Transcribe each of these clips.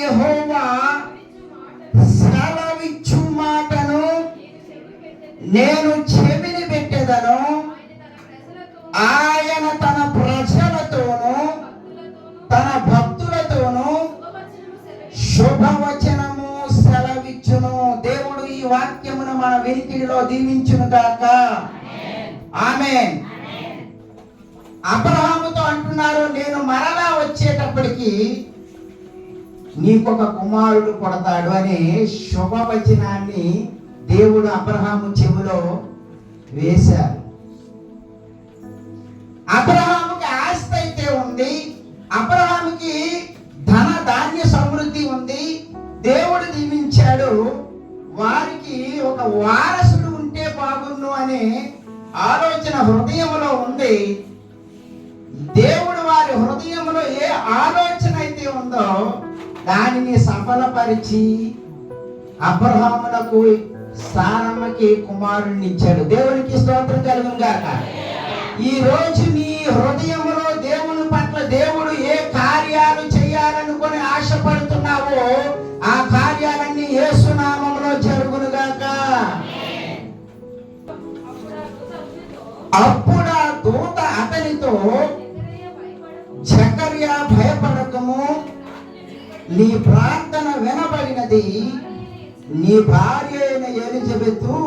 యెహోవా సెలవిచ్చు మాటను నేను చెవిని పెట్టెదను. ఆయన తన ప్రజలతోనూ తన భక్తులతోనూ శుభవచనము సెలవిచ్చును. దేవుడు ఈ వాక్యమును మన వినికిడిలో దీవించును గాక. ఆమేన్. అబ్రహాముతో అంటున్నారు, నేను మరలా వచ్చేటప్పటికి నీకొక కుమారుడు పుడతాడు అనే శుభవచనాన్ని దేవుడు అబ్రహాము చెవిలో వేశారు. అబ్రహాముకి ఆస్తి అయితే ఉంది, అబ్రహాముకి ధన ధాన్య సమృద్ధి ఉంది, దేవుడు దీవించాడు. వారికి ఒక వారసుడు ఉంటే బాగున్ను అనే ఆలోచన హృదయంలో ఉంది. దేవుడు వారి హృదయంలో ఏ ఆలోచన అయితే ఉందో దానిని సఫలపరిచి అబ్రహామునకు సారమ్మకి కుమారుడిని ఇచ్చాడు. దేవునికి స్తోత్రం కలుగును గాక. ఈ రోజు నీ హృదయంలో దేవుని పట్ల దేవుడు ఏ కార్యాలు చేయాలనుకొని ఆశపడుతున్నావో ఆ కార్యాలన్నీ యేసు నామములో జరుగును గాక. అప్పుడు ఆ దూత అతనితో, జకర్యా భయపడకము, నీ ప్రార్థన వినబడినది, నీ భార్య అయిన ఎలిజబెతు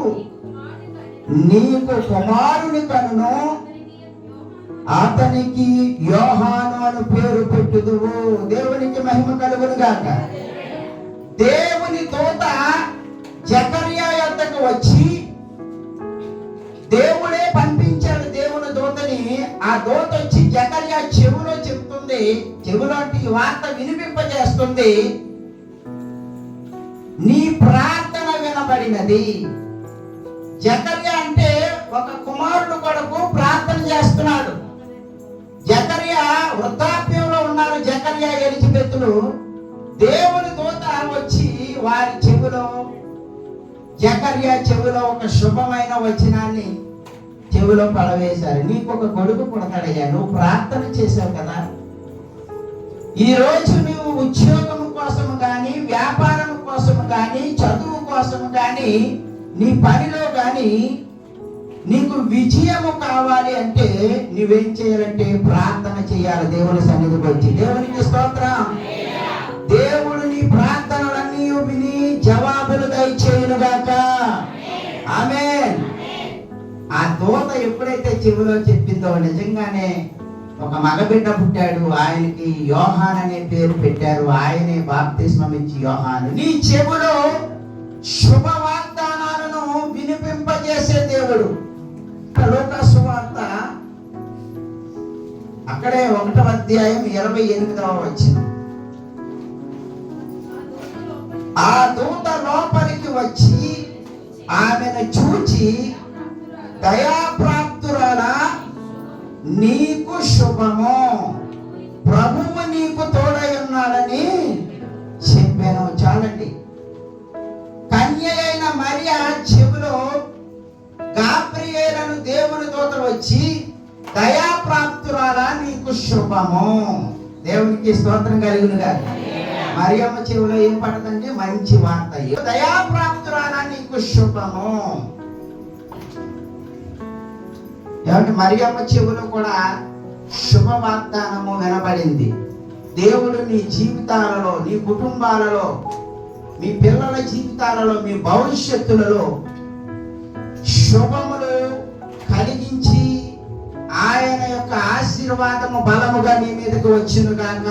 నీకు కుమారుని కనును, అతనికి యోహాను అని పేరు పెట్టుదువు. దేవునికి మహిమ కలుగును గాక. దేవుని దూత జకర్యా యొద్దకు వచ్చి, దేవుడే పంపించాడు దేవుని దూతని. ఆ దూత వచ్చి జకర్యా చెవులో చెప్తుంది, చెవులోంటి వార్త వినిపింపజేస్తుంది, నీ ప్రార్థన వినబడినది. జకర్యా అంటే ఒక కుమారుడు కొరకు ప్రార్థన చేస్తున్నాడు. జకర్యా వృద్ధాప్యంలో ఉన్నారు. జకర్యా ఎలిజబెతులు. దేవుని దూత వచ్చి వారి చెవిలో, జకర్యా చెవిలో ఒక శుభమైన వచనాన్ని చెవిలో పడవేశారు. నీకు ఒక కొడుకు పుడతాడయ్యా, నువ్వు ప్రార్థన చేశావు కదా. ఈ రోజు నువ్వు ఉద్యోగం కోసము కానీ, వ్యాపారం కోసము కానీ, చదువు కోసము కానీ, నీ పనిలో కానీ నీకు విజయము కావాలి అంటే నువ్వేం చేయాలంటే ప్రార్థన చేయాలి. దేవుని సన్నిధికి వచ్చి, దేవునికి స్తోత్రం. దేవుడు నీ ప్రార్థనలన్నీ విని జవాబులు దయచేయును గాక. ఆమేన్. ఆ దూత ఎప్పుడైతే చెవిలో చెప్పిందో నిజంగానే ఒక మగబిడ్డ పుట్టాడు. ఆయనకి యోహాన్ అనే పేరు పెట్టారు. ఆయనే బాప్తిస్మం ఇచ్చి యోహాను. నీ చెవిలో శుభ వాగ్దానాలను వినిపింపజేసే దేవుడు. లూకా సువార్త అక్కడే 1వ అధ్యాయం 28వ వచనం. ఆ దూత లోపలికి వచ్చి ఆమెను చూచి, దయాప్రాప్తురాలా, నీకు శుభము, ప్రభువు నీకు తోడై ఉన్నాడని చెప్పాను. చాలండి. కన్య అయిన మరియ చెవిలో గాబ్రియేలు దేవుని దూత వచ్చి, దయాప్రాప్తురాలా, నీకు శుభము. దేవునికి స్తోత్రం కలుగును గాక. మరియమ్మ చెవిలో ఏం పడదండి? మంచి వార్త. దయాప్రాప్తురాలా, నీకు శుభము. ఏమంటే మరియమ్మ చెవిలో కూడా శుభ వాగ్దానము వినబడింది. దేవుడు నీ జీవితాలలో, నీ కుటుంబాలలో, మీ పిల్లల జీవితాలలో, మీ భవిష్యత్తులలో శుభములు కలిగించి ఆయన యొక్క ఆశీర్వాదము బలముగా నీ మీదకి వచ్చును గాక.